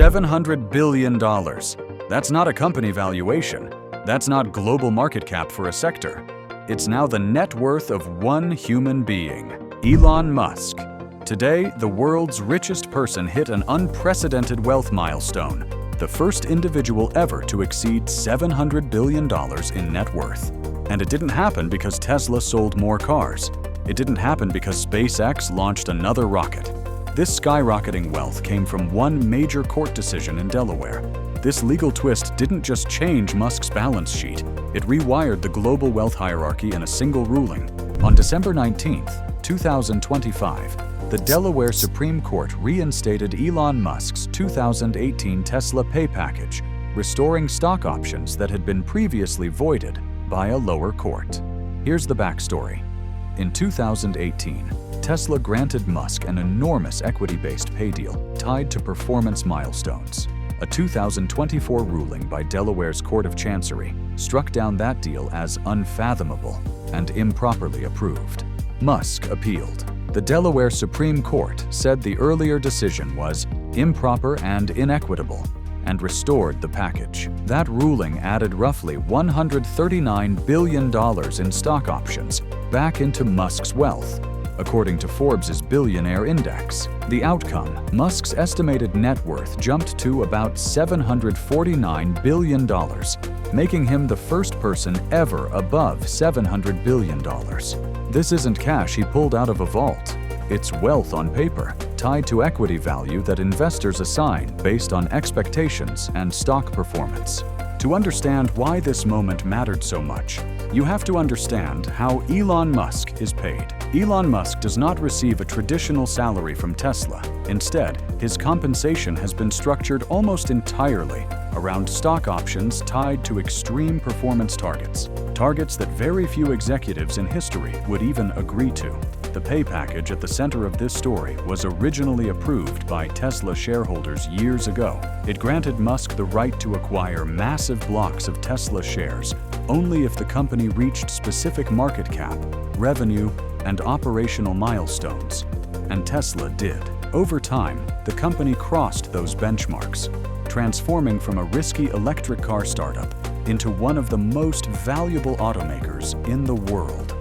$700 billion. That's not a company valuation. That's not global market cap for a sector. It's now the net worth of one human being, Elon Musk. Today, the world's richest person hit an unprecedented wealth milestone, the first individual ever to exceed $700 billion in net worth. And it didn't happen because Tesla sold more cars. It didn't happen because SpaceX launched another rocket. This skyrocketing wealth came from one major court decision in Delaware. This legal twist didn't just change Musk's balance sheet, it rewired the global wealth hierarchy in a single ruling. On December 19, 2025, the Delaware Supreme Court reinstated Elon Musk's 2018 Tesla pay package, restoring stock options that had been previously voided by a lower court. Here's the backstory. In 2018, Tesla granted Musk an enormous equity-based pay deal tied to performance milestones. A 2024 ruling by Delaware's Court of Chancery struck down that deal as unfathomable and improperly approved. Musk appealed. The Delaware Supreme Court said the earlier decision was improper and inequitable and restored the package. That ruling added roughly $139 billion in stock options back into Musk's wealth, according to Forbes' Billionaire index. The outcome, Musk's estimated net worth jumped to about $749 billion, making him the first person ever above $700 billion. This isn't cash he pulled out of a vault. It's wealth on paper, tied to equity value that investors assign based on expectations and stock performance. To understand why this moment mattered so much, you have to understand how Elon Musk is paid. Elon Musk does not receive a traditional salary from Tesla. Instead, his compensation has been structured almost entirely around stock options tied to extreme performance targets, targets that very few executives in history would even agree to. The pay package at the center of this story was originally approved by Tesla shareholders years ago. It granted Musk the right to acquire massive blocks of Tesla shares only if the company reached specific market cap, revenue, and operational milestones. And Tesla did. Over time, the company crossed those benchmarks, transforming from a risky electric car startup into one of the most valuable automakers in the world.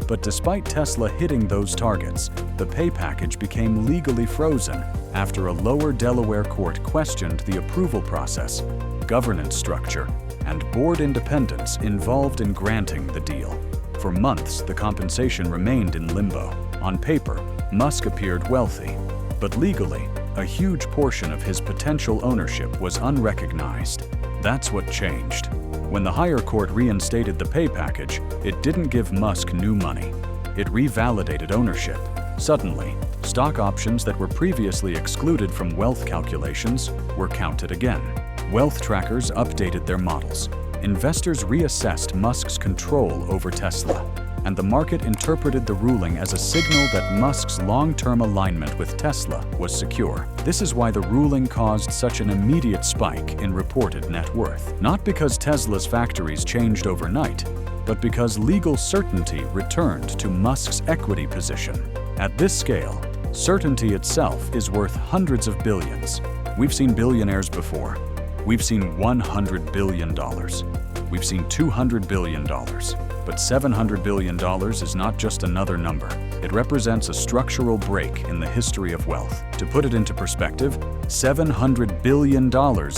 But despite Tesla hitting those targets, the pay package became legally frozen after a lower Delaware court questioned the approval process, governance structure, and board independence involved in granting the deal. For months, the compensation remained in limbo. On paper, Musk appeared wealthy, but legally, a huge portion of his potential ownership was unrecognized. That's what changed. When the higher court reinstated the pay package, it didn't give Musk new money. It revalidated ownership. Suddenly, stock options that were previously excluded from wealth calculations were counted again. Wealth trackers updated their models. Investors reassessed Musk's control over Tesla, and the market interpreted the ruling as a signal that Musk's long-term alignment with Tesla was secure. This is why the ruling caused such an immediate spike in reported net worth. Not because Tesla's factories changed overnight, but because legal certainty returned to Musk's equity position. At this scale, certainty itself is worth hundreds of billions. We've seen billionaires before. We've seen $100 billion. We've seen $200 billion. But $700 billion is not just another number. It represents a structural break in the history of wealth. To put it into perspective, $700 billion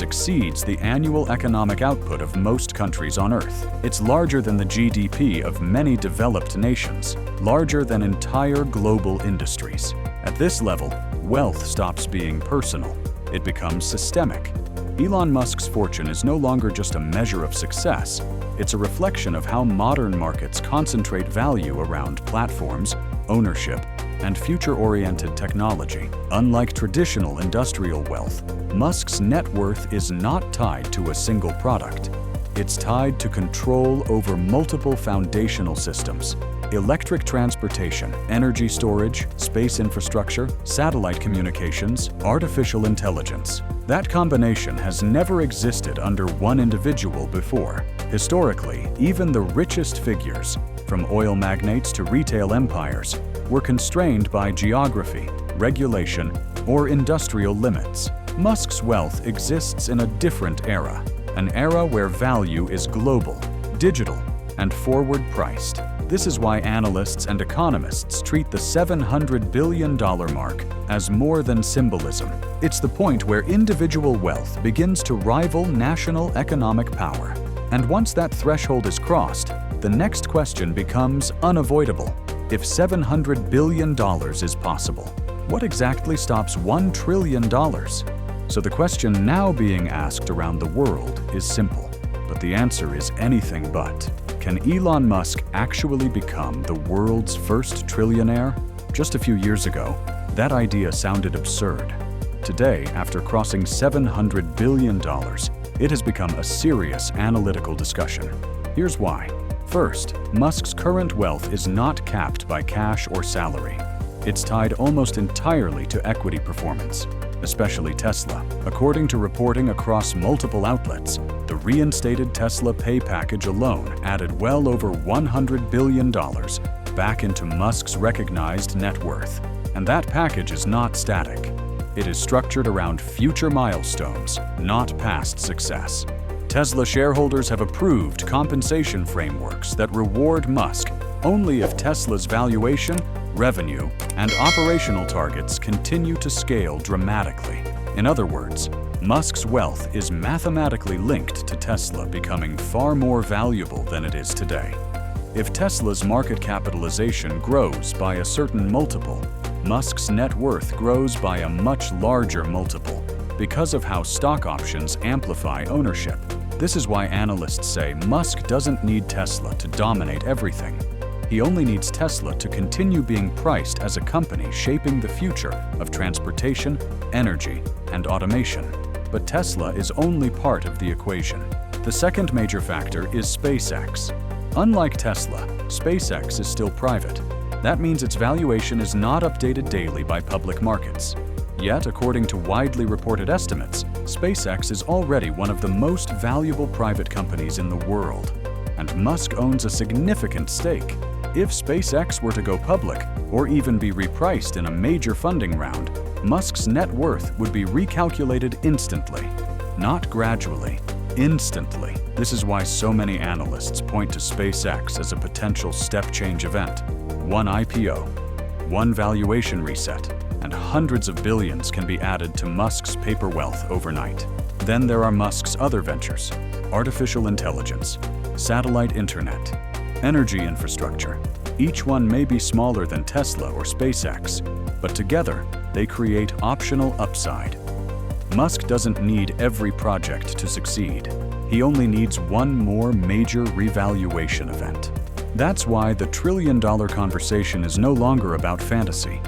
exceeds the annual economic output of most countries on Earth. It's larger than the GDP of many developed nations, larger than entire global industries. At this level, wealth stops being personal. It becomes systemic. Elon Musk's fortune is no longer just a measure of success. It's a reflection of how modern markets concentrate value around platforms, ownership, and future-oriented technology. Unlike traditional industrial wealth, Musk's net worth is not tied to a single product. It's tied to control over multiple foundational systems: electric transportation, energy storage, space infrastructure, satellite communications, artificial intelligence. That combination has never existed under one individual before. Historically, even the richest figures, from oil magnates to retail empires, were constrained by geography, regulation, or industrial limits. Musk's wealth exists in a different era, an era where value is global, digital, and forward-priced. This is why analysts and economists treat the $700 billion mark as more than symbolism. It's the point where individual wealth begins to rival national economic power. And once that threshold is crossed, the next question becomes unavoidable. If $700 billion is possible, what exactly stops $1 trillion? So the question now being asked around the world is simple, but the answer is anything but. Can Elon Musk actually become the world's first trillionaire? Just a few years ago, that idea sounded absurd. Today, after crossing $700 billion, it has become a serious analytical discussion. Here's why. First, Musk's current wealth is not capped by cash or salary. It's tied almost entirely to equity performance, especially Tesla. According to reporting across multiple outlets, the reinstated Tesla pay package alone added well over $100 billion back into Musk's recognized net worth. And that package is not static. It is structured around future milestones, not past success. Tesla shareholders have approved compensation frameworks that reward Musk only if Tesla's valuation, revenue, and operational targets continue to scale dramatically. In other words, Musk's wealth is mathematically linked to Tesla becoming far more valuable than it is today. If Tesla's market capitalization grows by a certain multiple, Musk's net worth grows by a much larger multiple because of how stock options amplify ownership. This is why analysts say Musk doesn't need Tesla to dominate everything. He only needs Tesla to continue being priced as a company shaping the future of transportation, energy, and automation. But Tesla is only part of the equation. The second major factor is SpaceX. Unlike Tesla, SpaceX is still private. That means its valuation is not updated daily by public markets. Yet, according to widely reported estimates, SpaceX is already one of the most valuable private companies in the world. And Musk owns a significant stake. If SpaceX were to go public, or even be repriced in a major funding round, Musk's net worth would be recalculated instantly. Not gradually, instantly. This is why so many analysts point to SpaceX as a potential step-change event. One IPO, one valuation reset, and hundreds of billions can be added to Musk's paper wealth overnight. Then there are Musk's other ventures: artificial intelligence, satellite internet, energy infrastructure. Each one may be smaller than Tesla or SpaceX, but together they create optional upside. Musk doesn't need every project to succeed. He only needs one more major revaluation event. That's why the trillion-dollar conversation is no longer about fantasy.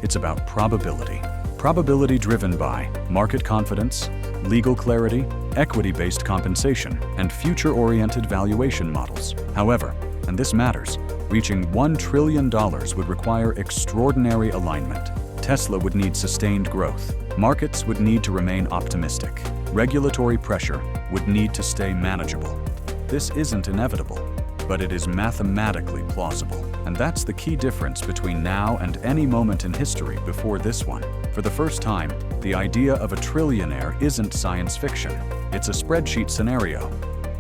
It's about probability. Probability driven by market confidence, legal clarity, equity-based compensation, and future-oriented valuation models. However, and this matters, reaching $1 trillion would require extraordinary alignment. Tesla would need sustained growth. Markets would need to remain optimistic. Regulatory pressure would need to stay manageable. This isn't inevitable, but it is mathematically plausible. And that's the key difference between now and any moment in history before this one. For the first time, the idea of a trillionaire isn't science fiction. It's a spreadsheet scenario.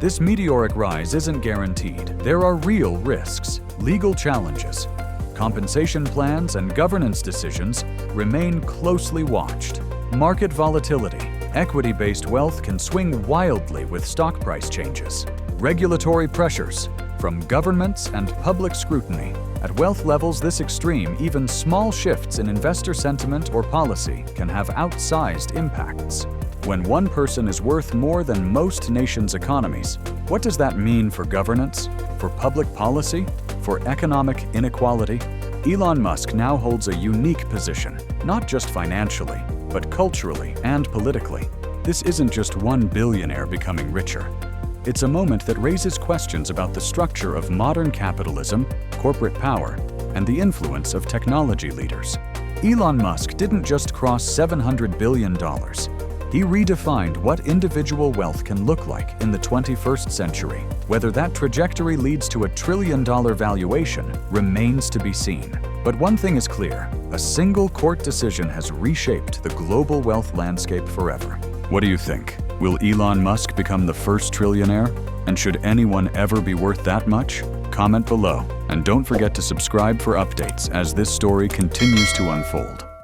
This meteoric rise isn't guaranteed. There are real risks, legal challenges. Compensation plans and governance decisions remain closely watched. Market volatility. Equity-based wealth can swing wildly with stock price changes. Regulatory pressures. From governments and public scrutiny. At wealth levels this extreme, even small shifts in investor sentiment or policy can have outsized impacts. When one person is worth more than most nations' economies, what does that mean for governance, for public policy, for economic inequality? Elon Musk now holds a unique position, not just financially, but culturally and politically. This isn't just one billionaire becoming richer. It's a moment that raises questions about the structure of modern capitalism, corporate power, and the influence of technology leaders. Elon Musk didn't just cross $700 billion. He redefined what individual wealth can look like in the 21st century. Whether that trajectory leads to a $1 trillion valuation remains to be seen. But one thing is clear, a single court decision has reshaped the global wealth landscape forever. What do you think? Will Elon Musk become the first trillionaire? And should anyone ever be worth that much? Comment below, and don't forget to subscribe for updates as this story continues to unfold.